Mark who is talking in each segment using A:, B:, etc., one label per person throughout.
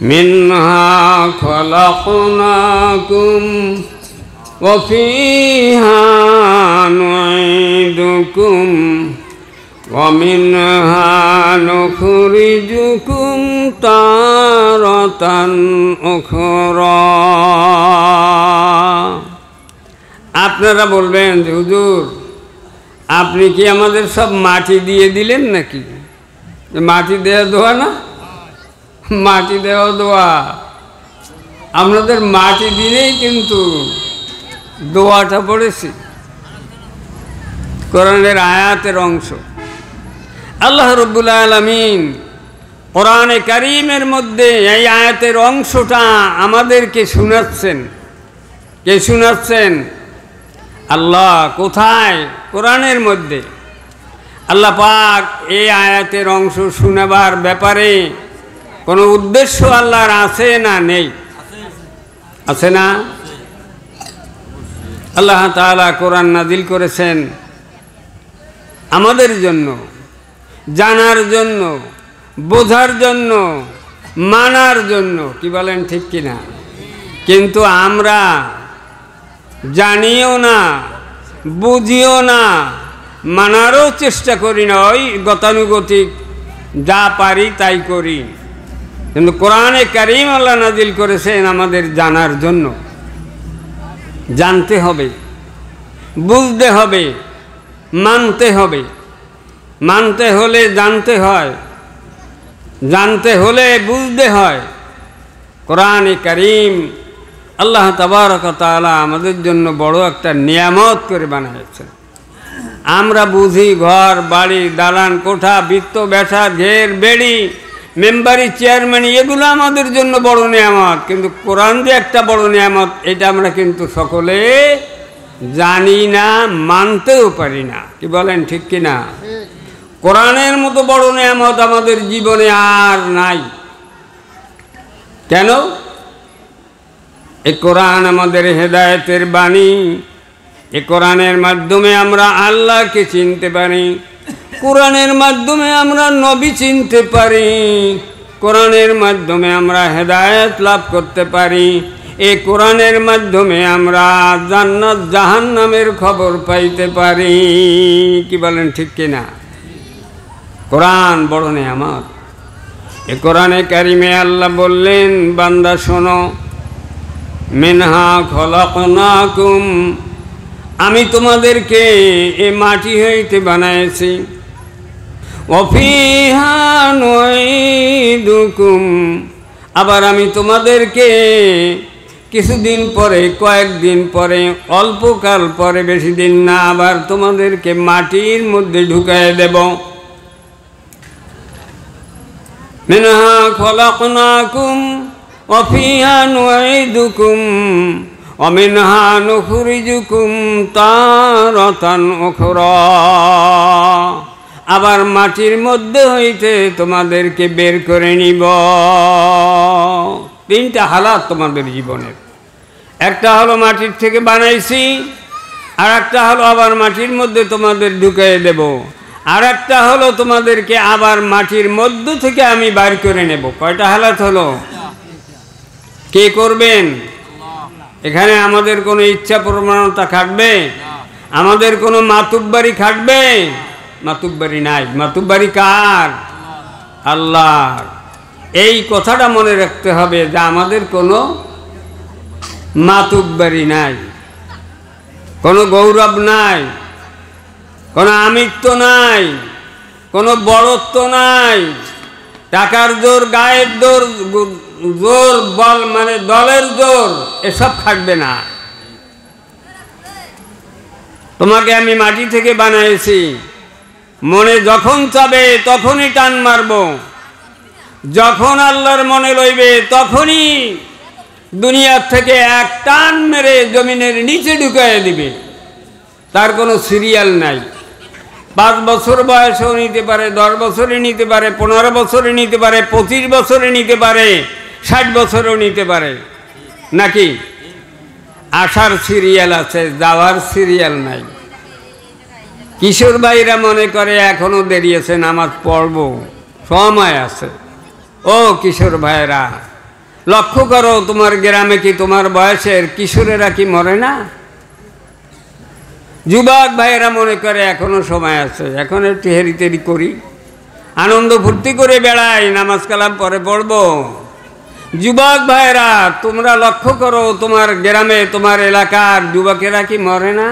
A: মিনহা খলাকনাকুম ওয়া ফীহা নুঈদুকুম ওয়া মিনহা নুখরিজুকুম তারাতান উখরা। আপনারা বলবেন যে হুজুর আপনি কি আমাদের সব মাটি দিয়ে দিলেন নাকি? মাটি দেওয়া দোয়া না, মাটি দেওয়া দোয়া। আপনাদের মাটি দিলেই কিন্তু দোয়াটা পড়েছি, কোরআনের আয়াতের অংশ। আল্লাহ রাব্বুল আলামিন কোরআনে কারীমের মধ্যে এই আয়াতের অংশটা আমাদেরকে শোনাচ্ছেন। কে শোনাচ্ছেন? আল্লাহ। কোথায়? কোরআনের মধ্যে। আল্লাহ পাক এই আয়াতের অংশ শোনাবার ব্যাপারে কোনো উদ্দেশ্য আল্লাহর আছে না নেই? আছে না? আল্লাহ তাআলা কোরআন নাজিল করেছেন আমাদের জন্য, জানার জন্য, বোঝার জন্য, মানার জন্য। কি বলেন, ঠিক কিনা? কিন্তু আমরা জানিও না, বুঝিও না, মানারও চেষ্টা করি না, ওই গতানুগতিক যা পারি তাই করি। কিন্তু কোরআনে কারীম আল্লাহ নাজিল করেছেন আমাদের জানার জন্য। জানতে হবে, বুঝতে হবে, মানতে হবে। মানতে হলে জানতে হয়, জানতে হলে বুঝতে হয়। কোরআনে কারীম আল্লাহ তাবারক ওয়া তাআলা আমাদের জন্য বড় একটা নিয়ামত করে বানিয়েছেন। আমরা বুঝি ঘর বাড়ি, দালান কোঠা, বৃত্ত ব্যাসা, ঘের বেড়ি, মেম্বারি, চেয়ারম্যান, এগুলো আমাদের জন্য বড় নিয়ামত। কিন্তু কোরআন যে একটা বড় নিয়ামত, এটা আমরা কিন্তু সকলে জানি না, মানতেও পারি না। কি বলেন, ঠিক কিনা? কোরআনের মতো বড় নিয়ামত আমাদের জীবনে আর নাই। কেন? এই কোরআন আমাদের হেদায়েতের বাণী। এই কোরআনের মাধ্যমে আমরা আল্লাহকে চিনতে পারি, কোরআনের মাধ্যমে আমরা নবী চিনতে পারি, কোরআনের মাধ্যমে আমরা হেদায়েত লাভ করতে পারি। এই কোরআনের মাধ্যমে আমরা জান্নাত জাহান্নামের খবর পাইতে পারি। কি বলেন, ঠিক কিনা? কোরআন বড় নিয়ামত। এই কোরআনে কারিমে আল্লাহ বললেন, বান্দা শোনো, মিনহা খলাকনাকুম, আমি তোমাদেরকে এ মাটি হইতে বানাইছি, ওয়া ফীহা নুঈদুকুম, আবার আমি তোমাদেরকে কিছুদিন পরে, কয়েকদিন পরে, অল্পকাল পরে, বেশি দিন না, আবার তোমাদেরকে মাটির মধ্যে ঢুকায় দেব। মিনহা খলাকনাকুম ওয়া ফীহা নুঈদুকুম ওয়া মিনহা নুখরিজুকুম তারাতান উখরা, আবার মাটির মধ্যে হইতে তোমাদেরকে বের করে নিব। তিনটা হালাত তোমাদের জীবনের। একটা হলো মাটির থেকে বানাইছি, আর একটা হলো আবার মাটির মধ্যে তোমাদের ঢুকিয়ে দেব, আর একটা হলো তোমাদেরকে আবার মাটির মধ্য থেকে আমি বাইর করে নেব। কয়টা হালাত হলো? কে করবেন? এখানে আমাদের কোনো ইচ্ছা প্রবণতা খাটবে? আমাদের কোনো মাতুব্বারি খাটবে? মাতুব্বারি নাই। মাতুব্বারি কার? আল্লাহর। এই কথাটা মনে রাখতে হবে যে আমাদের কোনো মাতুব্বারি নাই, কোনো গৌরব নাই, কোনো আমিত্ব নাই, কোনো বড়ত্ব নাই। টাকার জোর, গায়ের জোর, জোর বল মানে দলের জোর, এসব খাটবে না। তোমাকে আমি মাটি থেকে বানাইছি, মনে যখন চাবে তখনই টান মারব, যখন আল্লাহর মনে লইবে তখনই দুনিয়ার থেকে এক টান মেরে জমিনের নিচে ঢুকাইয়া দিবে। তার কোনো সিরিয়াল নাই। 5 বছর বয়সেও নিতে পারে, 10 বছরে নিতে পারে, 15 বছরে নিতে পারে, 25 বছরে নিতে পারে, 60 বছরেও নিতে পারে। নাকি? আসার সিরিয়াল আছে, যাওয়ার সিরিয়াল নাই। কিশোর ভাইরা মনে করে এখনো দেরি আছে, নামাজ পড়ব, সময় আছে। ও কিশোর ভাইরা, লক্ষ্য করো তোমার গ্রামে কি তোমার বয়সের কিশোরেরা কি মরে না? যুবক ভাইয়েরা মনে করে এখনো সময় আছে, এখন একটু হেরিতেরি করি, আনন্দ ফুর্তি করে বেড়াই, নামাজ কালাম পরে পড়বো। যুবক ভাইয়েরা তোমরা লক্ষ্য করো তোমার গ্রামে তোমার এলাকার যুবকেরা কি মরে না?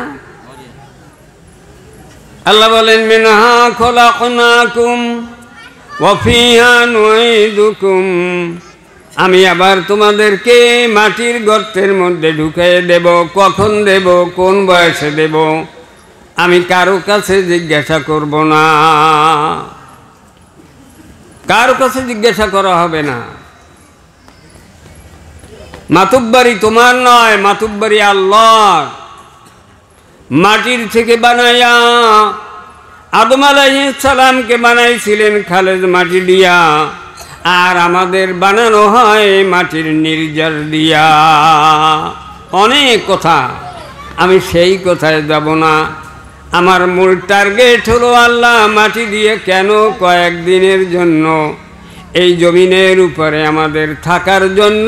A: আল্লাহ বলেন মিনহা খলাকনাকুম ওয়া ফিহা নুঈদুকুম, আমি আবার তোমাদেরকে মাটির গর্তের মধ্যে ঢুকিয়ে দেব। কখন দেব, কোন বয়সে দেব, আমি কারো কাছে জিজ্ঞাসা করব না, কারো কাছে জিজ্ঞাসা করা হবে না। মাতুব্বারি তোমার নয়, মাতুব্বারি আল্লাহর। মাটির থেকে বানাইয়া আদম আলাইহিস সালামকে বানাইছিলেন খালেজ মাটি দিয়া, আর আমাদের বানানো হয় মাটির নির্যাস দিয়া। অনেক কথা, আমি সেই কথায় যাব না। আমার মূল টার্গেট হলো আল্লাহ মাটি দিয়ে কেন কয়েকদিনের জন্য এই জমিনের উপরে আমাদের থাকার জন্য,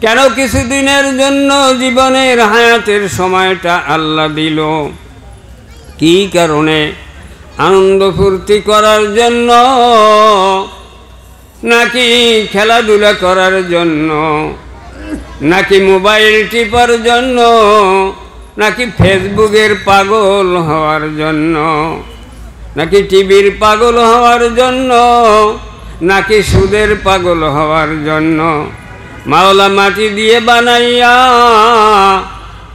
A: কেন কিছুদিনের জন্য জীবনের হায়াতের সময়টা আল্লাহ দিল, কি কারণে? আনন্দ ফুর্তি করার জন্য নাকি খেলাধুলা করার জন্য, নাকি মোবাইল টিপার জন্য, নাকি ফেসবুকের পাগল হওয়ার জন্য, নাকি টিভির পাগল হওয়ার জন্য, নাকি সুদের পাগল হওয়ার জন্য? মাওলা মাটি দিয়ে বানাইয়া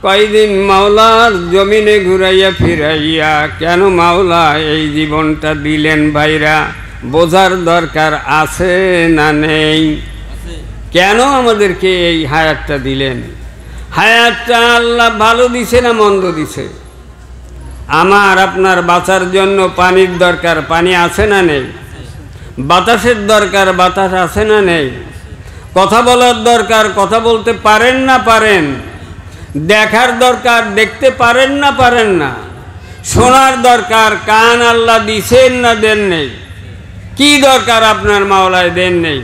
A: কয়দিন মাওলার জমিনে ঘুরাইয়া ফিরাইয়া কেন মাওলা এই জীবনটা দিলেন? ভাইরা বোঝার দরকার আছে না নেই? কেন আমাদেরকে এই হায়াতটা দিলেন? হায়াতটা আল্লাহ ভালো দিছে না মন্দ দিছে? আমার আপনার বাঁচার জন্য পানির দরকার, পানি আছে না নেই? বাতাসের দরকার, বাতাস আছে না নেই? কথা বলার দরকার, কথা বলতে পারেন না পারেন? দেখার দরকার, দেখতে পারেন না পারেন না? শোনার দরকার, কান আল্লাহ দিছেন না দেন নেই? কি দরকার আপনার মাওলায় দেন নেই?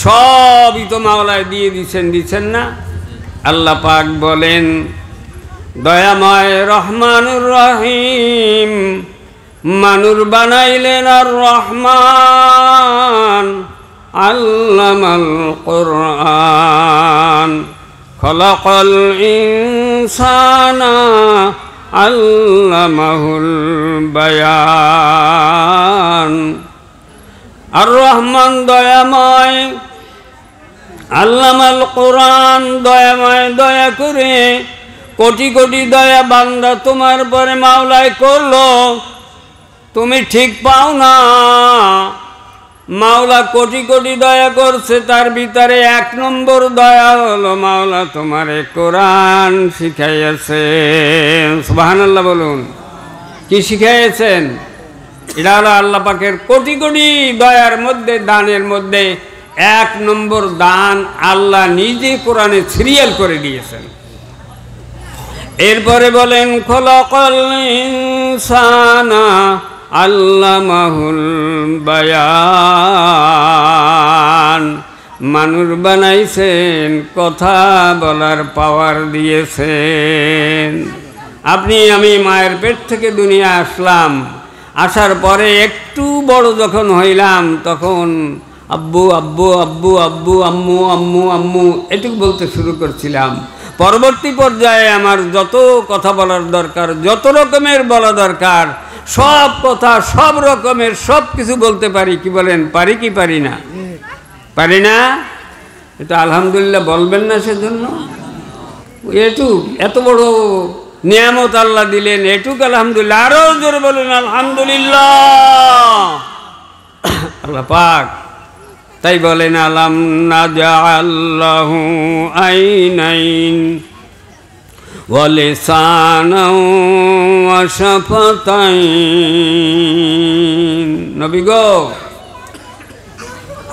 A: সবই তো মাওলায় দিয়ে দিচ্ছেন না? আল্লাহ পাক বলেন দয়াময় রহমানুর রহিম, মানুর বানাইলেন আর রহমান, আল্লামাল কুরআন, খলাকাল ইনসানা, আল্লামাহুল বায়ান। আর রহমান দয়াময়, আল্লামাল কোরআন দয়াময়, দয়া করে কোটি কোটি দয়া বান্দা তোমার পরে মাওলায় করলো, তুমি ঠিক পাও না। মাওলা কোটি কোটি দয়া করছে, তার ভিতরে এক নম্বর দয়া হলো মাওলা তোমারে কোরআন শিখাইয়াছেন। সুবহানাল্লাহ বলুন। কি শিখাইয়াছেন? এটা হলো আল্লাহ পাকের কোটি কোটি দয়ার মধ্যে, দানের মধ্যে এক নম্বর দান আল্লাহ নিজে কোরআনে সিরিয়াল করে দিয়েছেন। এরপরে বলেন খলাকাল ইনসানা, আল্লামাহুল বায়ান, মানুষ বানাইছেন, কথা বলার পাওয়ার দিয়েছেন। আপনি আমি মায়ের পেট থেকে দুনিয়া আসলাম, আসার পরে একটু বড় যখন হইলাম তখন আব্বু আব্বু আব্বু আব্বু, আম্মু আম্মু আম্মু এটুকু বলতে শুরু করছিলাম। পরবর্তী পর্যায়ে আমার যত কথা বলার দরকার, যত রকমের বলা দরকার, সব কথা সব রকমের সব কিছু বলতে পারি। কি বলেন, পারি কি পারি না? পারি না? এটা আলহামদুলিল্লাহ বলবেন না? সেজন্য এটুক এত বড় নিয়ামত আল্লাহ দিলেন, এটুক আলহামদুলিল্লাহ। আরো জোরে বলেন আলহামদুলিল্লাহ। আল্লাহ পাক তাই বলেন আলাম নাজআল লাহু আইনাইন ওয়া লিসানাও ওয়া শাফাতাইন। নবী গো,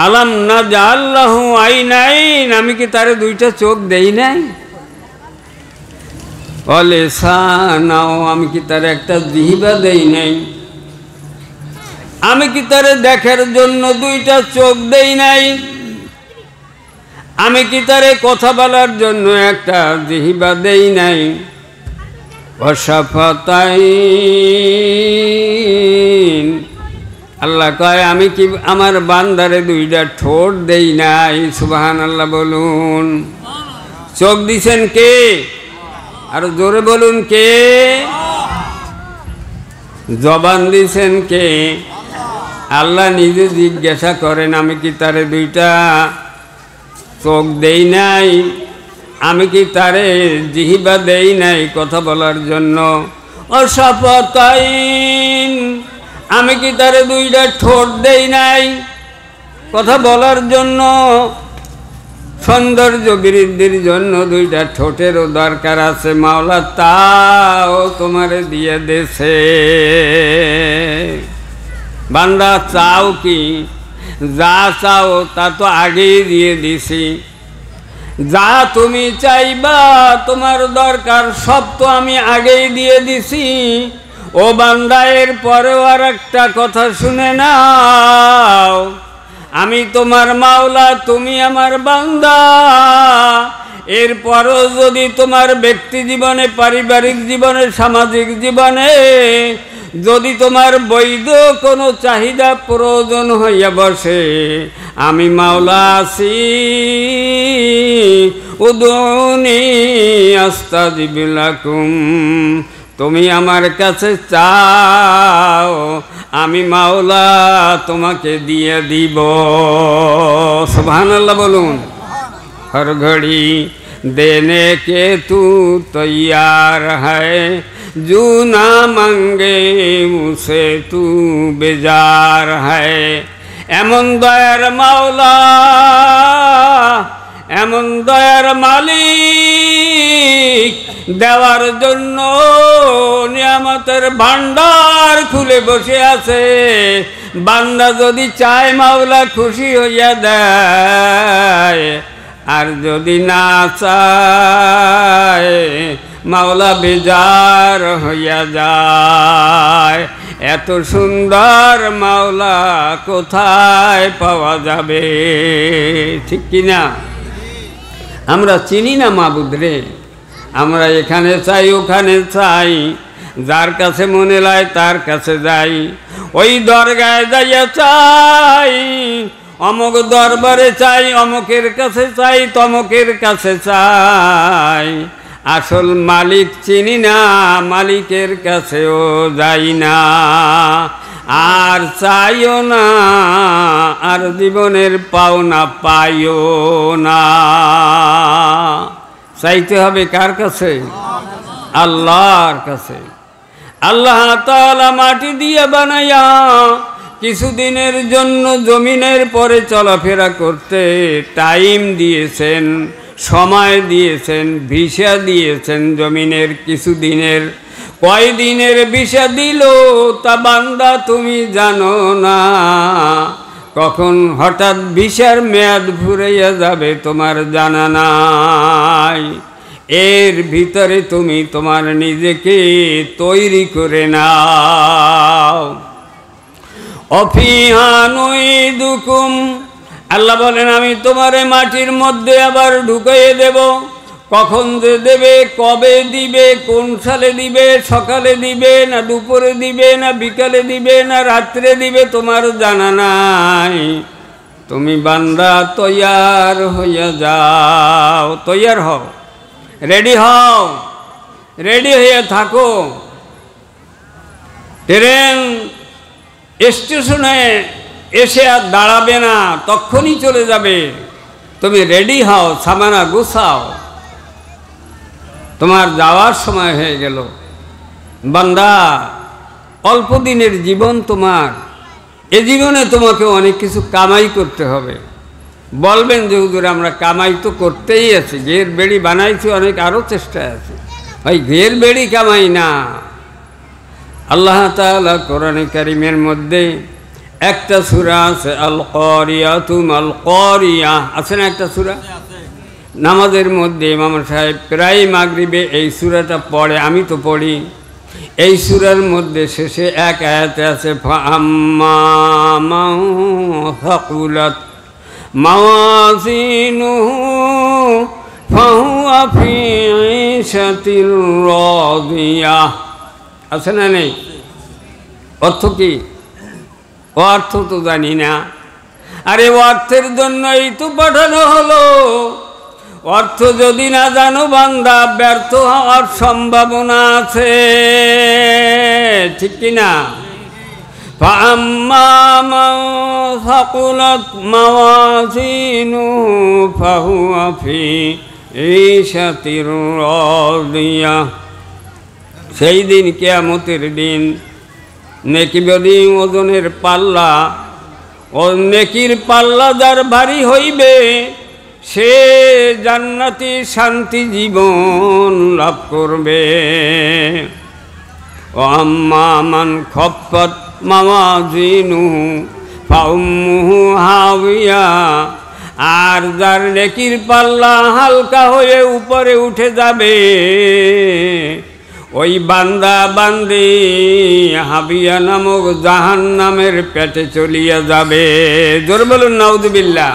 A: আলাম নাজআল লাহু আইনাইন, আমি কি তারে দুইটা চোখ দেই নাই? ওয়া লিসানাও, আমি কি তারে একটা জিহ্বা দেই নাই? আমি কি তারে দেখার জন্য দুইটা চোখ দেই নাই? আমি কি তারে কথা বলার জন্য একটা জিহ্বা দেই নাই? ওয়াশাফাতাইন, আল্লাহ কয় আমি কি আমার বান্দারে দুইটা ঠোঁট দেই নাই? সুবহানাল্লাহ বলুন। চোখ দিছেন কে? আর জোরে বলুন কে? জবান দিছেন কে? আল্লাহ নিজে জিজ্ঞাসা করেন আমি কি তারে দুইটা চোখ দেই নাই? আমি কি তারে জিহ্বা দেই নাই কথা বলার জন্য? ওয়াশাফাতাইন, আমি কি তারে দুইটা ঠোঁট দেই নাই কথা বলার জন্য? সৌন্দর্য বৃদ্ধির জন্য দুইটা ঠোঁটেরও দরকার আছে, মাওলা তাও তোমারে দিয়ে দেছে। বান্দা চাও কি? যা চাও তা তো আগেই দিয়ে দিছি। যা তুমি চাইবা তোমার দরকার সব তো আমি আগেই দিয়ে দিছি। ও বান্দা, এর পরেও আর একটা কথা শুনে নাও, আমি তোমার মাওলা, তুমি আমার বান্দা। এরপরও যদি তোমার ব্যক্তি জীবনে, পারিবারিক জীবনে, সামাজিক জীবনে যদি তোমার বৈধ কোনো চাহিদা প্রয়োজন হইয়া বসে, আমি মাওলা আছি। উদউনি আস্তাজিব লাকুম, তুমি আমার কাছে চাও, আমি মাওলা তোমাকে দিয়ে দিব। সুবহানাল্লাহ বলুন। हर घड़ी देने के तू तैयार है, जो ना मांगे मुझसे तू बेजार है। एमन दयार माওলা, एमन दयार मालिक, দেওয়ার জন্য নিয়ামতের ভান্ডার খুলে বসে আছে। বান্দা যদি চায় মাওলা খুশি হইয়া দেয়, আর যদি না চায় মাওলা বেজার হইয়া যায়। এত সুন্দর মাওলা কোথায় পাওয়া যাবে? ঠিক কিনা? আমরা চিনি না মাবুদ রে, আমরা এখানে চাই ওখানে চাই, যার কাছে মনে লাই তার কাছে যাই। ওই দরগায় যাইয়া চাই, অমুক দরবারে চাই, অমুকের কাছে চাই, তমুকের কাছে চাই। আসল মালিক চিনি না, মালিকের কাছেও যাই না, আর চাইও না, আর জীবনের পাওনা পাইও না। চাইতে হবে কার কাছে? আল্লাহর কাছে। আল্লাহ তাআলা মাটি দিয়ে বানাইয়া কিছুদিনের জন্য জমিনের পরে চলাফেরা করতে টাইম দিয়েছেন, সময় দিয়েছেন, ভিসা দিয়েছেন জমিনের কিছুদিনের। কয় দিনের ভিসা দিল তা বান্দা তুমি জানো না। কখন হঠাৎ ভিসার মেয়াদ ফুরাইয়া যাবে তোমার জানা নাই। এর ভিতরে তুমি তোমার নিজেকে তৈরি করে নাও। অফিহা নুইদুকুম, আল্লাহ বলেন আমি তোমারে মাটির মধ্যে আবার ঢুকাইয়ে দেব। কখন যে দেবে, কবে দিবে, কোন সালে দিবে, সকালে দিবে না দুপুরে দিবে না বিকালে দিবে না রাত্রে দিবে তোমার জানা নাই। তুমি বান্দা তৈয়ার হইয়া যাও, তৈয়ার হও, রেডি হও, রেডি হয়ে থাকো। ট্রেন স্টেশনে এসে আর দাঁড়াবে না, তখনই চলে যাবে। তুমি রেডি হও, সামানা গুছাও, তোমার যাওয়ার সময় হয়ে গেল। বান্দা, অল্প দিনের জীবন তোমার, এ জীবনে তোমাকে অনেক কিছু কামাই করতে হবে। বলবেন যে হুজুর আমরা কামাই তো করতেই আছি, ঘের বেড়ি বানাইছি অনেক, আরও চেষ্টায় আছে। ভাই ঘের বেড়ি কামাই না। আল্লাহ তাআলা কোরআনে কারিমের মধ্যে একটা সূরা আছে, আল কারিয়াতু মাল কারিয়া, আছে না একটা সূরা? নামাজের মধ্যে ইমাম সাহেব প্রায় মাগরিবে এই সূরাটা পড়ে, আমি তো পড়ি। এই সূরার মধ্যে শেষে এক আয়াতে আছে, ফাআম্মা মান সাকুলাত মাওয়াজিনুহু ফাহুয়া ফি ঈশাতির রাদিয়াহ। আছে না নেই? অর্থ কি? অর্থ তো জানি না। আরে অর্থের জন্যই তো পাঠানো হলো। অর্থ যদি না জানো বান্দা, ব্যর্থ হওয়ার সম্ভাবনা আছে, ঠিক কিনা? ফাআম্মা মান সাকুলাত মাওয়াজিনুহু ফাহুয়া ফি ঈশাতির রাদিয়াহ। সেই দিন কিয়ামতের দিন নেকিবদি ওজনের পাল্লা, ও নেকির পাল্লা যার ভারী হইবে সে জান্নাতি শান্তি জীবন লাভ করবে। ও আম্মা মান খাফফাত মাওয়াজিনুহু ফাউম্মুহু হাওিয়া। আর যার নেকির পাল্লা হালকা হয়ে উপরে উঠে যাবে ওই বান্দা বান্দি হাবিয়া নামক জাহান্নামের পেটে চলিয়া যাবে। জোর বলুন নাউযুবিল্লাহ।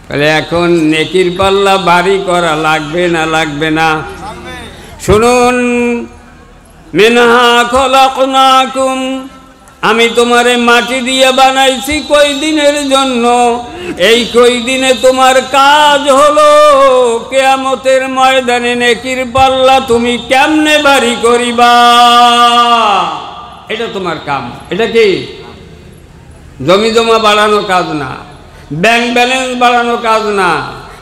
A: তাহলে এখন নেকির পাল্লা ভারী করা লাগবে না লাগবে না? শুনুন, মিনহা খলাকনাকুম, আমি তোমারে মাটি দিয়ে বানাইছি কয়দিনের জন্য। এই কয়দিনে তোমার কাজ হলো কিয়ামতের ময়দানে নেকির পাল্লা তুমি কেমনে ভারী করিবা, এটা তোমার কাম। এটা কি জমি জমা বাড়ানো কাজ না, ব্যাংক ব্যালেন্স বাড়ানো কাজ না,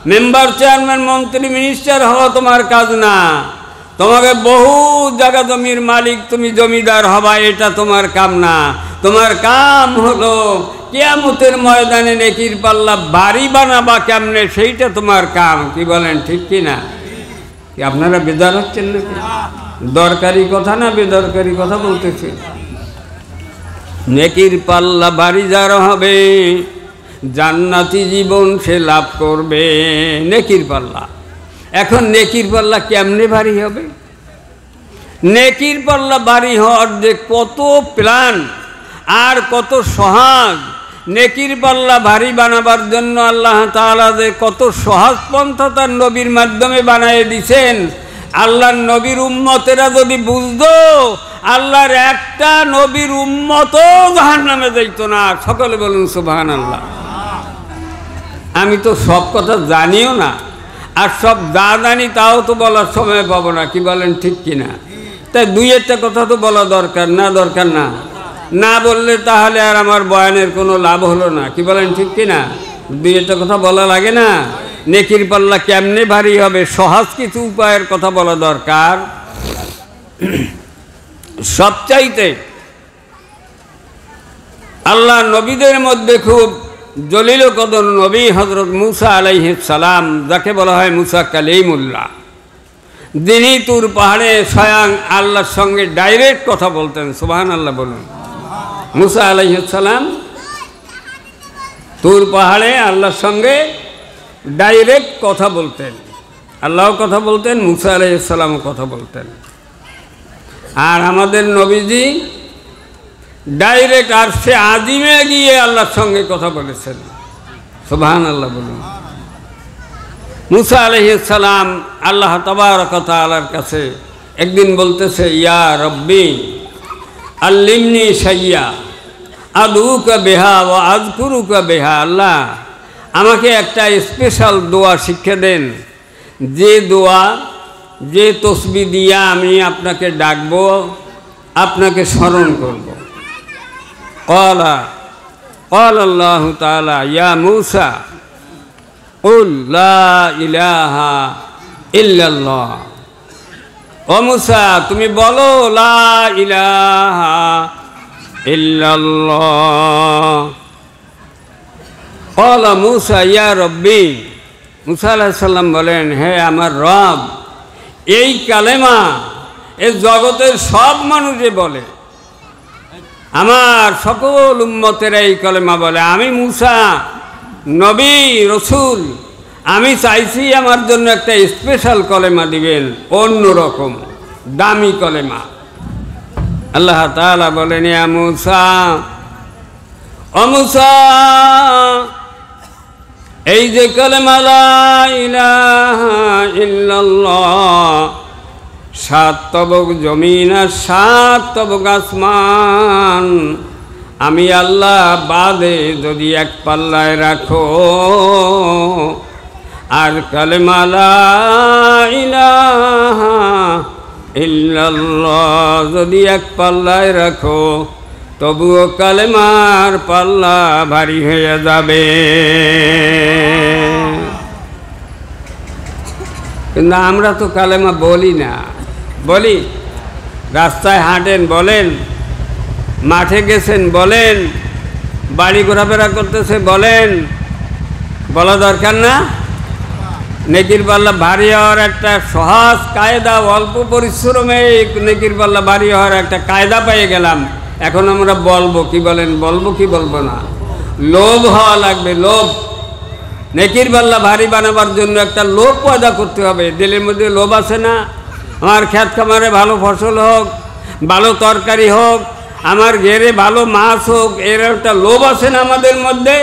A: মেম্বার চেয়ারম্যান মন্ত্রী মিনিস্টার হওয়া তোমার কাজ না, তোমাকে বহু জায়গা জমির মালিক তুমি জমিদার হবা, এটা তোমার কাম না। তোমার কাম হলো কিয়ামতের ময়দানে নেকির পাল্লা ভারী বানাবা কেমনে, সেইটা তোমার কাম। কি বলেন, ঠিক কি না? কি আপনারা বেজার হচ্ছেন নাকি? দরকারি কথা না বেদরকারি কথা বলতেছে? নেকির পাল্লা ভারী যার হবে জান্নাতি জীবন সে লাভ করবে। নেকির পাল্লা। এখন নেকির পাল্লা কেমনে ভারী হবে? নেকির পাল্লা ভারী হওয়ার যে কত প্ল্যান আর কত সহজ। নেকির পাল্লা ভারী বানাবার জন্য আল্লাহ তাআলা যে কত সহজ পন্থা তার নবীর মাধ্যমে বানিয়ে দিয়েছেন। আল্লাহর নবীর উম্মতেরা যদি বুঝতো, আল্লাহর একটা নবীর উম্মতও জাহান্নামে যাইতো না। সকলে বলুন সুবহানাল্লাহ। আমি তো সব কথা জানিও না, আর সব যা জানি তাও তো বলার সময় পাবো না। কি বলেন, ঠিক কিনা? তাই দুই একটা কথা তো বলা দরকার না? দরকার না? না বললে তাহলে আর আমার বয়ানের কোনো লাভ হলো না। কি বলেন, ঠিক কিনা? দুই একটা কথা বলা লাগে না? নেকির পাল্লা কেমনে ভারী হবে, সহজ কিছু উপায়ের কথা বলা দরকার। সবচাইতে আল্লাহ নবীদের মধ্যে খুব জলিল কদর নবী হযরত মুসা আলাইহিস সালাম, যাকে বলা হয় মুসা কালিমুল্লাহ, যিনি তুর পাহাড়ে স্বয়ং আল্লাহর সঙ্গে ডাইরেক্ট কথা বলতেন। সুবহানাল্লাহ বলুন। মুসা আলাইহিস সালাম তুর পাহাড়ে আল্লাহর সঙ্গে ডাইরেক্ট কথা বলতেন। আল্লাহও কথা বলতেন, মুসা আলাইহিস সালামও কথা বলতেন। আর আমাদের নবীজি ডাইরেক্ট আরশে আজিমে গিয়ে আল্লাহর সঙ্গে কথা বলেছেন। সুবহানাল্লাহ বলুন। মুসা আলাইহিস সালাম আল্লাহ তাবারক ওয়া তাআলার কাছে একদিন বলতেছে, ইয়া রব্বি আল্লিমনি শাইয়া আদউকা বিহা ওয়া আযকুরুকা বিহা। আল্লাহ, আমাকে একটা স্পেশাল দোয়া শিক্ষা দেন, যে দোয়া, যে তসবিহ দিয়া আমি আপনাকে ডাকবো, আপনাকে স্মরণ করব। ক্বালা আল্লাহু তাআলা ইয়া মূসা কুল লা ইলাহা ইল্লাল্লাহ। ও মূসা, তুমি বলো লা ইলাহা ইল্লাল্লাহ। ক্বালা মূসা ইয়া রব্বি। মূসা আলাইহিস সালাম বলেন, হে আমার রব, এই কালেমা এই জগতের সব মানুষে বলে, আমার সকল উম্মতেরা এই কালেমা বলে। আমি মূসা নবী রসুল, আমি চাইছি আমার জন্য একটা স্পেশাল কলেমা দিবেন, অন্যরকম দামি কলেমা। আল্লাহ তাআলা বলেন, ইয়া মূসা, ও মূসা, এই যে কালেমা লা ইলাহা ইল্লাল্লাহ, 7 তবক জমিন আর 7 তবক আসমান, আমি আল্লাহ বাদে যদি এক পাল্লায় রাখো, আর কালেমা লা ইলাহা ইল্লাল্লাহ যদি এক পাল্লায় রাখো, তবুও কালেমার পাল্লা ভারী হয়ে যাবে। কিন্তু আমরা তো কালেমা বলি না। বলি? রাস্তায় হাঁটেন বলেন, মাঠে গেছেন বলেন, বাড়ি ঘোরাফেরা করতেছে বলেন, বলা দরকার না? নেকির পাল্লা ভারী হওয়ার একটা সহজ কায়দা, অল্প পরিশ্রমে নেকির পাল্লা ভারী হওয়ার একটা কায়দা পেয়ে গেলাম। এখন আমরা বলবো কি? বলেন, বলবো কি বলবো না? লোভ হওয়া লাগবে, লোভ। নেকির পাল্লা ভারী বানাবার জন্য একটা লোভ পয়দা করতে হবে। দিলের মধ্যে লোভ আছে না? আমার ক্ষেত খামারে ভালো ফসল হোক, ভালো তরকারি হোক, আমার ঘেরে ভালো মাছ হোক, এর একটা লোভ আছে না আমাদের মধ্যে?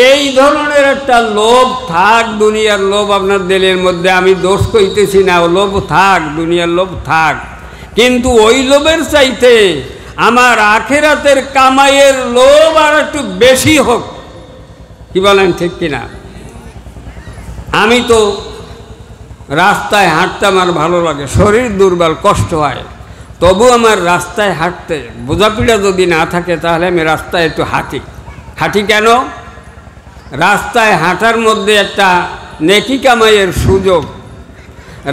A: এই ধরনের একটা লোভ থাক, দুনিয়ার লোভ আপনার দিলের মধ্যে। আমি দোষ কইতেছি না, ও লোভ থাক, দুনিয়ার লোভ থাক, কিন্তু ওই লোভের চাইতে আমার আখিরাতের কামাইয়ের লোভ আর একটু বেশি হোক। কি বলেন, ঠিক কিনা? আমি তো রাস্তায় হাঁটতে আমার ভালো লাগে, শরীর দুর্বল, কষ্ট হয়, তবু আমার রাস্তায় হাঁটতে বোঝাপিড়া যদি না থাকে তাহলে আমি রাস্তায় একটু হাঁটি। হাঁটি কেন? রাস্তায় হাঁটার মধ্যে একটা নেকি কামাইয়ের সুযোগ।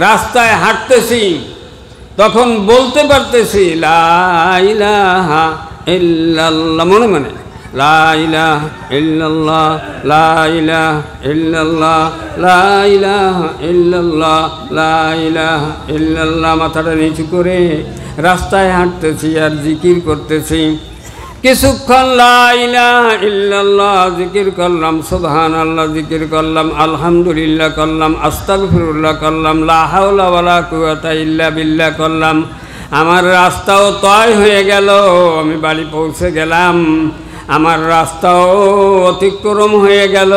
A: রাস্তায় হাঁটতেছি তখন বলতে পারতেছি লা ইলাহা ইল্লাল্লাহ, মনে মনে লা ইলাহা ইল্লাল্লাহ, লা ইলাহা ইল্লাল্লাহ, লা ইলাহা ইল্লাল্লাহ, লা ইলাহা ইল্লাল্লাহ। মাথাটা নিচু করে রাস্তায় হাঁটতেছি আর জিকির করতেছি। কিছুক্ষণ লা ইলাহা ইল্লাল্লাহ জিকির করলাম, সুবহানাল্লাহ জিকির করলাম, আলহামদুলিল্লাহ করলাম, আস্তাগফিরুল্লাহ করলাম, লা হাওলা ওয়ালা কুওয়াতা ইল্লা বিল্লাহ করলাম। আমার রাস্তাও তয় হয়ে গেল, আমি বাড়ি পৌঁছে গেলাম। আমার রাস্তাও অতিক্রম হয়ে গেল,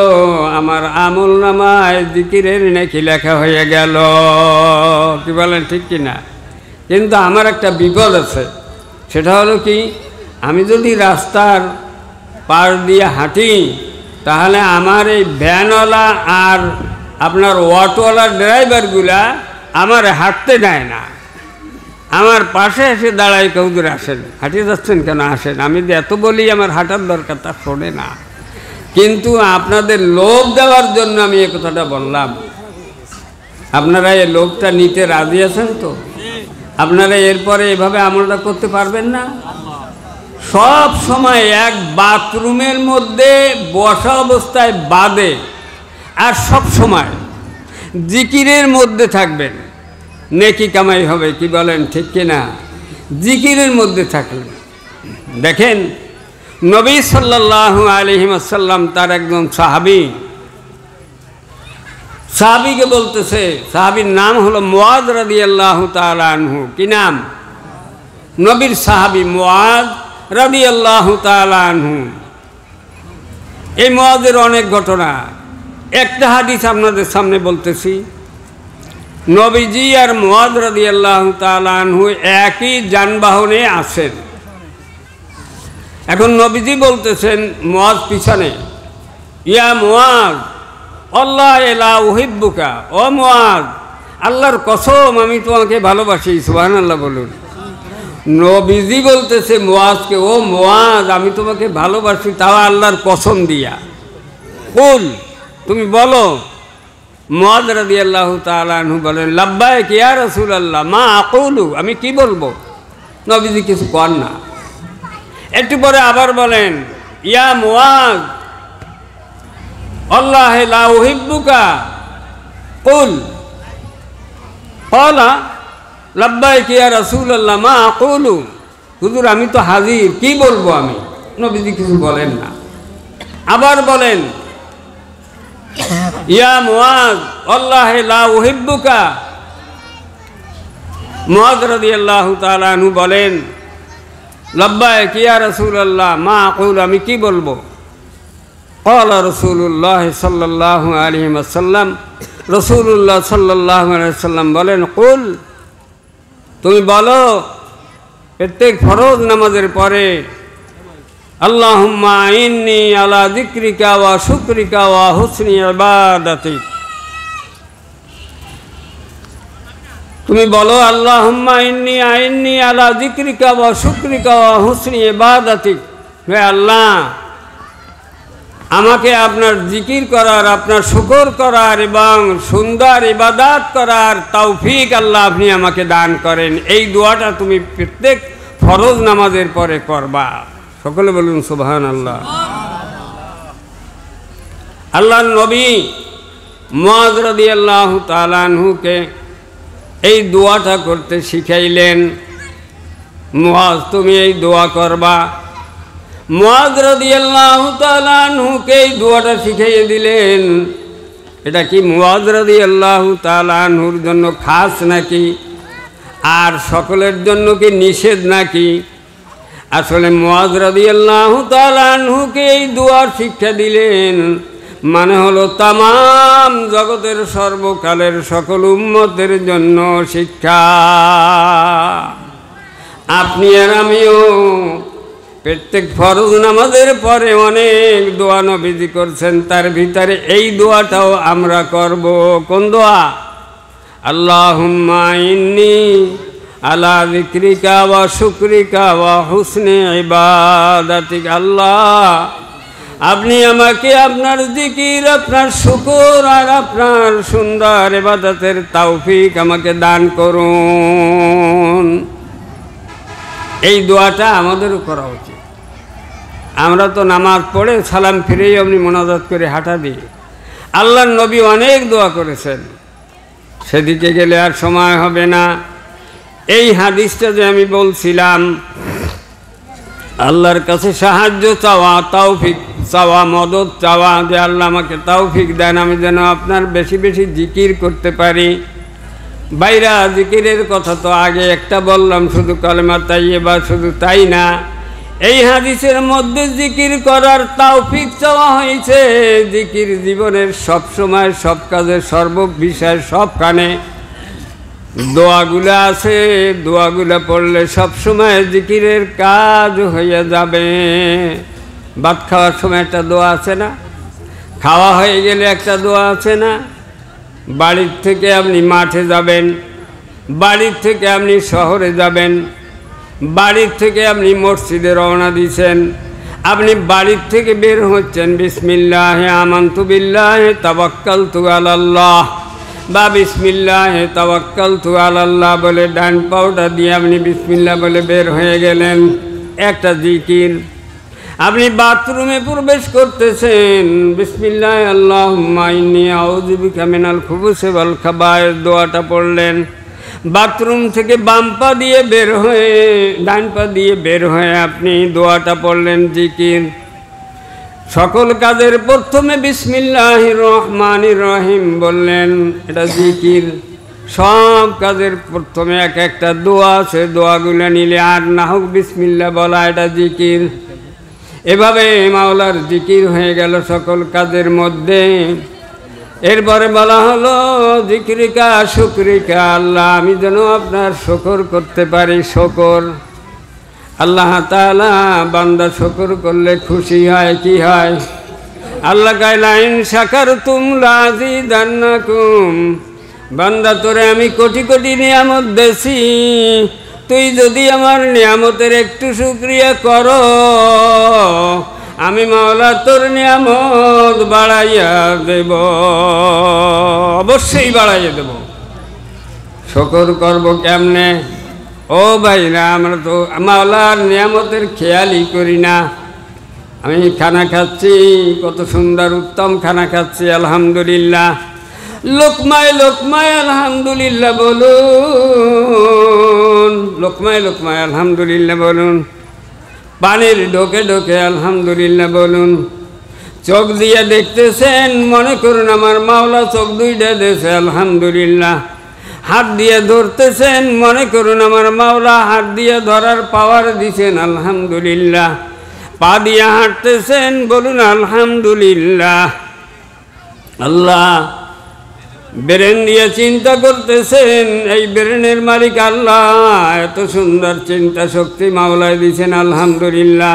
A: আমার আমল নামায় জিকিরের নেকি লেখা হয়ে গেল। কি বলেন, ঠিক কিনা? কিন্তু আমার একটা বিপদ আছে, সেটা হলো কি, আমি যদি রাস্তার পার দিয়ে হাঁটি তাহলে আমার এই ভ্যানওয়ালা আর আপনার অটোওয়ালার ড্রাইভারগুলা আমার হাঁটতে দেয় না। আমার পাশে এসে দাঁড়ায়, কৌদুর আসেন, হাঁটিয়ে যাচ্ছেন কেন, আসেন। আমি এত বলি আমার হাঁটার দরকার, তা শোনে না। কিন্তু আপনাদের লোভ দেওয়ার জন্য আমি এ কথাটা বললাম। আপনারা এই লোভটা নিতে রাজি আছেন তো? আপনারা এরপরে এভাবে আমলটা করতে পারবেন না? সব সময় এক বাথরুমের মধ্যে বসা অবস্থায় বাদে আর সব সময় জিকিরের মধ্যে থাকবেন, নেকি কামাই হবে। কি বলেন, ঠিক কিনা? জিকিরের মধ্যে থাকবেন। দেখেন, নবী সাল্লাল্লাহু আলাইহি ওয়াসাল্লাম তার একজন সাহাবীকে বলতেছে, সাহাবীর নাম হলো মুআয রাদিয়াল্লাহু তাআলা আনহু। কি নাম? নবীর সাহাবী মুআয রাদিয়াল্লাহু তাআলা আনহু। এই মুআযের অনেক ঘটনা, একটা হাদিস আপনাদের সামনে বলতেছি। নবীজি আর মুআয রাদিয়াল্লাহু তাআলা আনহু একই যানবাহনে আছেন। এখন নবীজি বলতেছেন, মুআয পিছনে, ইয়া মুআয আল্লাহ লা উহিব্বুকা, ও মুআয, আল্লাহর কসম আমি তোমাকে ভালোবাসি। সুবহানাল্লাহ বলুন। নবীজি বলতেছে মুআযকে, ও মুআয আমি তোমাকে ভালোবাসি, তাও আল্লাহর কসম দিয়া। কুল, তুমি বলো। মুআয রাদিয়াল্লাহু তাআলা আনহু বলেন, লাব্বাইক ইয়া রাসূলুল্লাহ, মা আকুলু, আমি কি বলবো? নবীজি কিছু কর না। একটু পরে আবার বলেন, ইয়া মুআয আল্লাহ লা উহিব্বুকা, কুল। ক্বালা লাব্বাইক ইয়া রাসূলুল্লাহ, মা আকুলু, হুজুর আমি তো হাজির, কি বলবো আমি? নবীজি কিছু বলেন না। আবার বলেন, ইয়া মুআয আল্লাহ লা উহিব্বুকা। মুআয রাদিয়াল্লাহু তাআলা আনহু বলেন, লাব্বাইক ইয়া রাসূলুল্লাহ, মা আকুলু, আমি কি বলবো? قال رسول الله صلى الله عليه وسلم রসুল্লাহ সাল্লাল্লাহু আলাইহি ওয়াসাল্লাম বলেন, কুল, তুমি বলো প্রত্যেক ফরজ নামাজের পরে, আল্লাহুম্মা আইন্নি আলা যিকরিকা ওয়া শুকরিকা ওয়া হুসনি ইবাদাতিক। তুমি বলো, আল্লাহুম্মা আইন্নি আলা যিকরিকা ওয়া শুকরিকা ওয়া হুসনি ইবাদাতিক। হে আল্লাহ, আমাকে আপনার জিকির করার, আপনার শুকর করার এবং সুন্দর ইবাদত করার তৌফিক আল্লাহ আপনি আমাকে দান করেন। এই দোয়াটা তুমি প্রত্যেক ফরজ নামাজের পরে করবা। সকলে বলুন সুবহানাল্লাহ। আল্লাহর নবী মুআয রাদিয়াল্লাহু তাআলা আনহুকে এই দোয়াটা করতে শিখাইলেন। মুআয, তুমি এই দোয়া করবা। মুআয রাদিয়াল্লাহু তাআলা আনহুকে এই দোয়াটা শিখিয়ে দিলেন। এটা কি মুআয রাদিয়াল্লাহু তাআলা আনহুর জন্য খাস নাকি, আর সকলের জন্য কি নিষেধ নাকি? আসলে মুআয রাদিয়াল্লাহু তাআলা আনহুকে এই দোয়ার শিক্ষা দিলেন মানে হলো তামাম জগতের সর্বকালের সকল উম্মতের জন্য শিক্ষা। আপনি আর আমিও প্রত্যেক ফরজ নামাজের পরে অনেক দোয়া নবীজি করছেন, তার ভিতরে এই দোয়াটাও আমরা করব। কোন দোয়া? আল্লাহুম্মা ইন্নী আলা যিকরিকা ওয়া শুকরিকা ওয়া হুসনি ইবাদাতিক। আল্লাহ, আপনি আমাকে আপনার জিকির, আপনার শুকর আর আপনার সুন্দর ইবাদতের তৌফিক আমাকে দান করুন। এই দোয়াটা আমাদেরও করা উচিত। আমরা তো নামাজ পড়ে সালাম ফিরেই আপনি মোনাজাত করে হাঁটা দিই। আল্লাহর নবী অনেক দোয়া করেছেন, সেদিকে গেলে আর সময় হবে না। এই হাদিসটা যে আমি বলছিলাম, আল্লাহর কাছে সাহায্য চাওয়া, তৌফিক চাওয়া, মদত চাওয়া, যে আল্লাহ আমাকে তৌফিক দেন আমি যেন আপনার বেশি বেশি জিকির করতে পারি। বাইরা জিকিরের কথা তো আগে একটা বললাম, শুধু কালেমা তাইয়্যিবা, শুধু তাই না, এই হাদিসের মধ্যে জিকির করার তৌফিক চাওয়া হয়েছে। জিকির জীবনের সব সময়, সব কাজে, সর্ব বিষয়, সবখানে দোয়াগুলা আছে। দোয়াগুলা পড়লে সব সময় জিকিরের কাজ হয়ে যাবে। ভাত খাওয়ার সময় একটা দোয়া আছে না? খাওয়া হয়ে গেলে একটা দোয়া আছে না? বাড়ির থেকে আপনি মাঠে যাবেন, বাড়ির থেকে আপনি শহরে যাবেন, বাড়ির থেকে আপনি মসজিদে রওনা দিয়েছেন, আপনি বাড়ির থেকে বের হচ্ছেন, বিসমিল্লাহে আমানতু বিল্লাহি তাওয়াক্কালতু আলাল্লাহ বা বিসমিল্লাহে তাওয়াক্কালতু আলাল্লাহ বলে ডান পাওটা দিয়ে আপনি বিসমিল্লাহ বলে বের হয়ে গেলেন, একটা জিকির। আপনি বাথরুমে প্রবেশ করতেছেন, বিসমিল্লাহ আল্লাহুম্মা ইন্নী আউযু বিকা মিনাল খুবুসি ওয়াল খাবায়েস দোয়াটা পড়লেন। বাথরুম থেকে বাম পা দিয়ে বের হয়ে ডান পা দিয়ে বের হয়ে আপনি দোয়াটা পড়লেন, জিকির। সকল কাজের প্রথমে বিসমিল্লাহির রহমানির রহিম বললেন, এটা জিকির। সব কাজের প্রথমে এক একটা দোয়া আছে, দোয়াগুলো নিলে আর না হোক বিসমিল্লাহ বলা, এটা জিকির। এভাবে মাওলার জিকির হয়ে গেল সকল কাজের মধ্যে। এরপরে বলা হলো যিকরিকা শুকরিকা, আল্লাহ আমি যেন আপনার শুকর করতে পারি। শুকর, আল্লাহ তাআলা বান্দা শুকর করলে খুশি হয়। কি হয়? আল্লাহ কাইলা ইন শাকারতুম লাযিদান্নাকুম, বান্দা তোরে আমি কোটি কোটি নিয়ামত দেছি, তুই যদি আমার নিয়ামতের একটু শুকরিয়া করো, আমি মাওলা তোর নিয়ামত বাড়াইয়া দেব, অবশ্যই বাড়াইয়া দেব। শুকর করব কেমনে? ও ভাইরা, আমরা তো মাওলার নিয়ামতের খেয়ালই করি না। আমি খানা খাচ্ছি, কত সুন্দর উত্তম খানা খাচ্ছি, আলহামদুলিল্লাহ। লোকমায় লোকমায় আলহামদুলিল্লাহ বলুন, লোকমায় লোকমায় আলহামদুলিল্লাহ বলুন। পানির ঢোকে ঢোকে আলহামদুলিল্লাহ বলুন। চোখ দিয়ে দেখতেছেন, মনে করুন আমার মাওলা চোখ দুইটা দিয়েছে, আলহামদুলিল্লাহ। হাত দিয়ে ধরতেছেন, মনে করুন আমার মাওলা হাত দিয়ে ধরার পাওয়ার দিছেন, আলহামদুলিল্লাহ। পা দিয়ে হাঁটতেছেন, বলুন আলহামদুলিল্লাহ। আল্লাহ ব্রেন দিয়ে চিন্তা করতেছেন, এই ব্রেনের মালিক আল্লাহ, এত সুন্দর চিন্তা শক্তি মাওলায় দিয়েছেন, আলহামদুলিল্লাহ।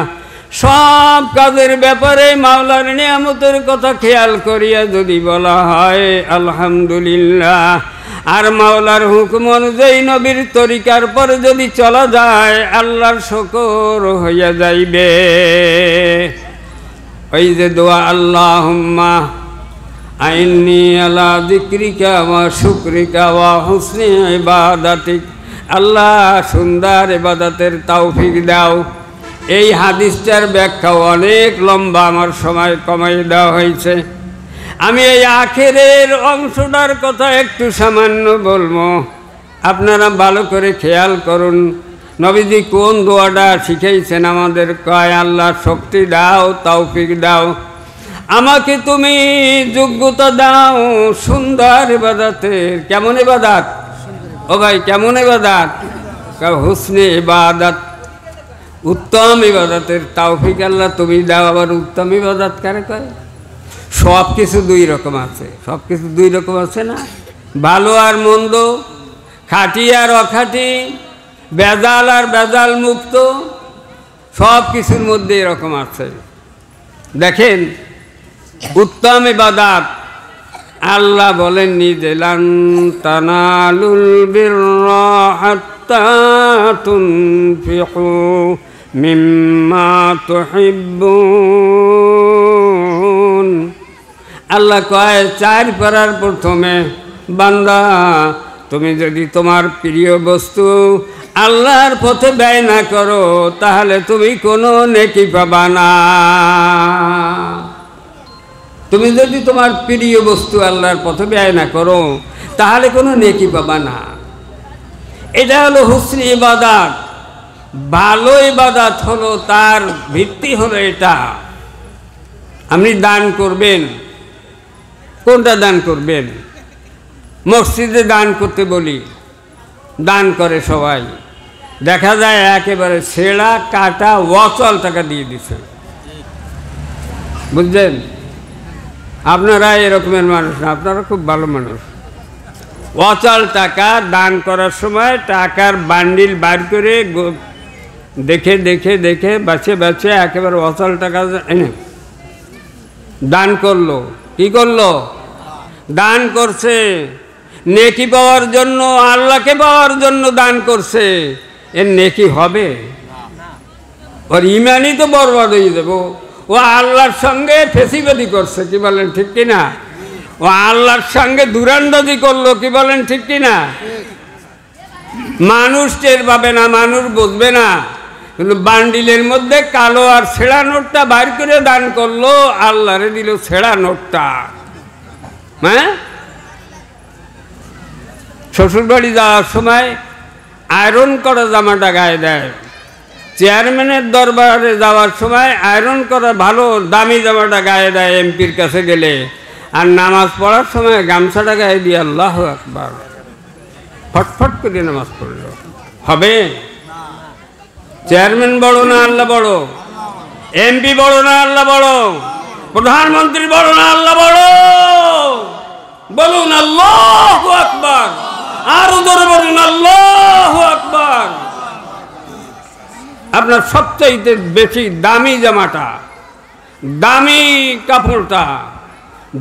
A: সব কাজের ব্যাপারে মাওলার নিয়ামতের কথা খেয়াল করিয়া যদি বলা হয় আলহামদুলিল্লাহ, আর মাওলার হুকুম অনুযায়ী নবীর তরিকার পরে যদি চলা যায়, আল্লাহর শুকর হইয়া যাইবে। ওই যে দোয়া, আল্লাহুম্মা আইন্নি আলা যিকরিকা ওয়া শুকরিকা ওয়া হুসনি ইবাদাতিক, আল্লাহ সুন্দর ইবাদতের তৌফিক দাও। এই হাদিসটার ব্যাখ্যা অনেক লম্বা, আমার সময় কমাই দেওয়া হয়েছে। আমি এই আখেরের অংশটার কথা একটু সামান্য বলবো, আপনারা ভালো করে খেয়াল করুন। নবীজি কোন দোয়াটা শিখাইছেন আমাদের? কয়, আল্লাহ শক্তি দাও, তৌফিক দাও, আমাকে তুমি যোগ্যতা দাও সুন্দর ইবাদতের। কেমন ইবাদত? ও ভাই, কেমন ইবাদত? হুসনে ইবাদত, উত্তম ইবাদতের তৌফিক আল্লাহ তুমি দাও। আবার উত্তম ইবাদত কারে কয়? সব কিছু দুই রকম আছে, সব কিছু দুই রকম আছে না, ভালো আর মন্দ, খাঁটি আর অখাঁটি, বেজাল আর বেজাল মুক্ত, সব কিছুর মধ্যে এরকম আছে। দেখেন, উত্তম ইবাদত আল্লাহ বলেননি যে লান তানালুল বিররা হাত্তা তুনফিকু মিম্মা তুহিব্বুন। আল্লাহ কয়, 4 পারার প্রথমে, বান্দা তুমি যদি তোমার প্রিয় বস্তু আল্লাহর পথে ব্যয় না করো, তাহলে তুমি কোনো নেকি পাবা না। তুমি যদি তোমার প্রিয় বস্তু আল্লাহর পথে ব্যয় না করো, তাহলে কোনো নেকি পাবা না। এটা হলো হুসনি ইবাদত। ভালো ইবাদত হলো, তার ভিত্তি হলো এটা। আপনি দান করবেন, কোনটা দান করবেন? মসজিদে দান করতে বলি, দান করে সবাই, দেখা যায় একেবারে ছেঁড়া কাটা অচল টাকা দিয়ে দিচ্ছে। বুঝলেন? আপনারা এরকমের মানুষ না, আপনারা খুব ভালো মানুষ। অচল টাকা দান করার সময় টাকার বান্ডিল বার করে দেখে দেখে দেখে বাছে বাছে একেবারে অচল টাকা এনে দান করলো। কি করলো? দান করছে। নেকি পাওয়ার জন্য, আল্লাহকে পাওয়ার জন্য দান করছে। এর নেকি হবে? ওর ইমানই তো বরবাদ হয়ে দেব। ও আল্লাহর সঙ্গে ফেসিবাদি করছে, কি বলেন ঠিক কিনা? ও আল্লাহর সঙ্গে দুরান্দাজি করলো, কি বলেন ঠিক কিনা? মানুষ টের পাবে না, মানুষ বুঝবে না, কিন্তু বান্ডিলের মধ্যে কালো আর ছেঁড়া নোটটা বাইর করে দান করলো, আল্লাহরে দিল ছেঁড়া নোটটা। হ্যাঁ, শ্বশুরবাড়ি যাওয়ার সময় আয়রন করা জামাটা গায়ে দেয়, চেয়ারম্যানের দরবারে যাওয়ার সময় আয়রন করা ভালো দামি জামাটা গায়ে দেয় এমপির কাছে গেলে, আর নামাজ পড়ার সময় গামছাটা গায়ে দিয়ে আল্লাহু আকবার ফটফট করে নামাজ পড়ল। হবে? চেয়ারম্যান বড় না আল্লাহ বড়? এমপি বড় না আল্লাহ বড়? প্রধানমন্ত্রী বড় না আল্লাহ বড়? বলুন আল্লাহু আকবার। আরো জোরে বলুন আল্লাহু আকবার। আপনার সবচাইতে বেশি দামি জামাটা, দামি কাপড়টা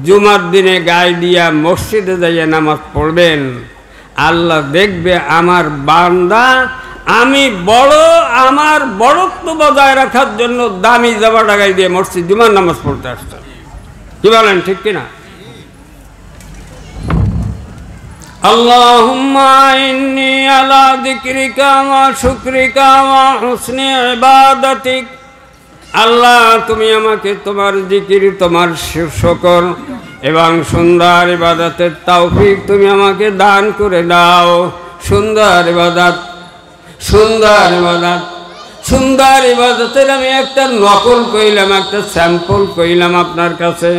A: জুমার দিনে গায়ে দিয়া মসজিদে যাইয়া নামাজ পড়বেন। আল্লাহ দেখবে আমার বান্দা, আমি বড়, আমার বড়ত্ব বজায় রাখার জন্য দামি জামাটা গায়ে দিয়ে মসজিদ জুমার নামাজ পড়তে আসছে। কি বলেন ঠিক কিনা? আল্লাহুম্মা ইন্নী আলা যিকরিকা ওয়া শুকরিকা ওয়া হুসনি ইবাদাতিক। আল্লাহ তুমি আমাকে তোমার জিকির, তোমার শুকর এবং সুন্দর ইবাদতের তৌফিক তুমি আমাকে দান করে দাও। সুন্দর ইবাদত, সুন্দর ইবাদত, সুন্দর ইবাদতের আমি একটা নকল কইলাম, একটা স্যাম্পল কইলাম আপনার কাছে।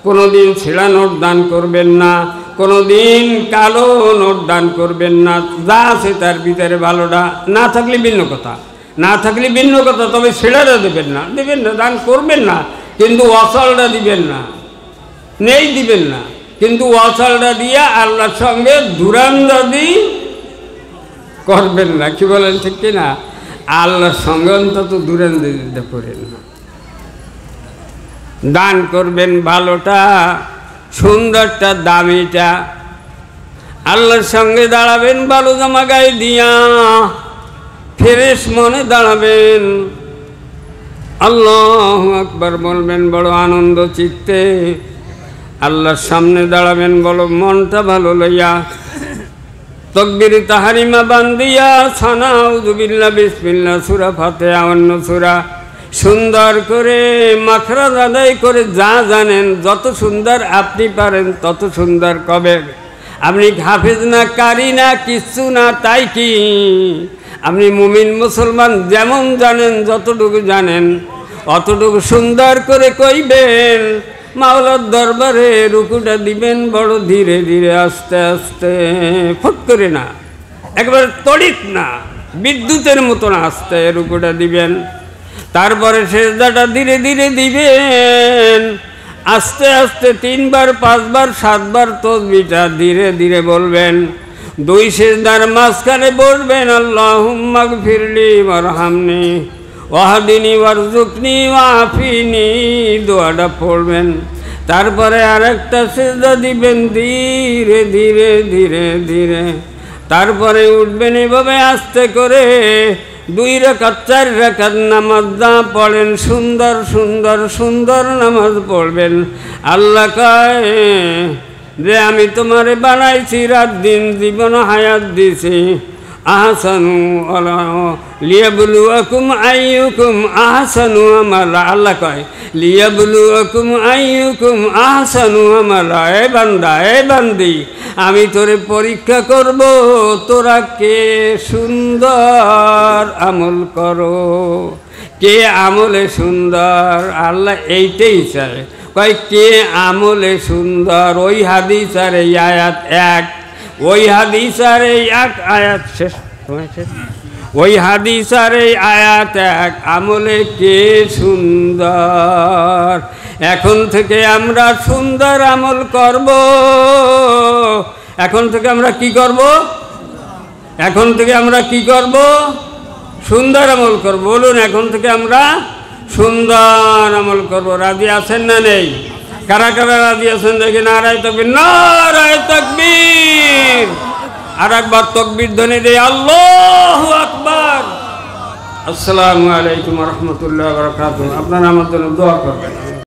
A: কোনোদিন ছেঁড়া নোট দান করবেন না, কোনোদিন কালো নোট দান করবেন না। যা আছে তার ভিতরে ভালোটা না থাকলে ভিন্ন কথা, না থাকলে ভিন্ন কথা, তবে ছেড়াটা দেবেন না, দান করবেন না, কিন্তু ওয়াসালটা দিবেন না, নেই দিবেন না, কিন্তু ওয়াসালটা দিয়ে আল্লাহর সঙ্গে দুরান্দাদি করবেন না। কি বলেন ঠিক কিনা? আল্লাহর সঙ্গে অন্তত দুরান্দাদিটা করেন না। দান করবেন ভালোটা, সুন্দরটা, দামিটা। আল্লাহর সঙ্গে দাঁড়াবেন ভালো জামা গায়ে দিয়া, ফ্রেশ মনে দাঁড়াবেন, আল্লাহু আকবার বলবেন বড় আনন্দ চিত্তে, আল্লাহর সামনে দাঁড়াবেন বড় মনটা ভালো লইয়া, তকবীর তাহারিমা বান্দিয়া, সানাউযু বিল্লাহ বিসমিল্লাহ, সূরা ফাতিহা, অন্য সূরা সুন্দর করে মাখরাজ আদায় করে যা জানেন, যত সুন্দর আপনি পারেন তত সুন্দর কবেন। আপনি হাফেজ না, কারি না, কিচ্ছু না, তাই কি আপনি মুমিন মুসলমান যেমন জানেন, যতটুকু জানেন অতটুকু সুন্দর করে কইবেন। মাওলার দরবারে রুকুটা দিবেন বড় ধীরে ধীরে, আস্তে আস্তে, ফট করে না, একবার তড়িৎ না, বিদ্যুতের মতন আস্তে রুকুটা দিবেন। তারপরে সেজদাটা ধীরে ধীরে দিবেন, আস্তে আস্তে 3 বার 5 বার 7 বার তাসবিহটা ধীরে ধীরে বলবেন। 2 সেজদার মাঝখানে বলবেন আল্লাহুম্মা গফিরলি ওয়ারহামনি ওয়াহদিনি ওয়ারযুকনি ওয়াআফিনি, দোয়াটা পড়বেন। তারপরে আরেকটা সেজদা দিবেন ধীরে ধীরে ধীরে ধীরে, তারপরে উঠবেন এভাবে আস্তে করে। 2 রাকাত 4 রাকাত নামাজ যা পড়েন, সুন্দর সুন্দর সুন্দর নামাজ পড়বেন। আল্লাহ কয় যে আমি তোমারে বানাইছি, রাত দিন জীবন হায়াত দিছি, আহসানু লিয়াবলুয়াকুম আইয়ুকুম আহসানু আমালা। আল্লাহ কয় লিয়াবলুয়াকুম আইয়ুকুম আহসানু আমালা। এ বান্দা, এ বান্দি, আমি তোরে পরীক্ষা করব, তোরা কে সুন্দর আমল করো, কে আমলে সুন্দর। আল্লাহ এইটাই চায়, কয় কে আমলে সুন্দর। ওই হাদিস আর এই আয়াত এক, ওই হাদিস আর এই এক আয়াত শেষ, ওই হাদিস আর এই আয়াত এক, আমলে কে সুন্দর। এখন থেকে আমরা সুন্দর আমল করব। এখন থেকে আমরা কি করব? এখন থেকে আমরা কি করব? সুন্দর আমল করব। বলুন, এখন থেকে আমরা সুন্দর আমল করব। রাজি আছেন না নেই? কারা কারা রাজি আছেন দেখি নারায়ে তাকবীর, নারায়ে তাকবীর। আর একবার তাকবীর ধ্বনি দেই, আল্লাহু আকবার। আসসালামু আলাইকুম ওয়া রাহমাতুল্লাহি ওয়া বারাকাতুহু। আপনারা আমার জন্য দোয়া করবেন।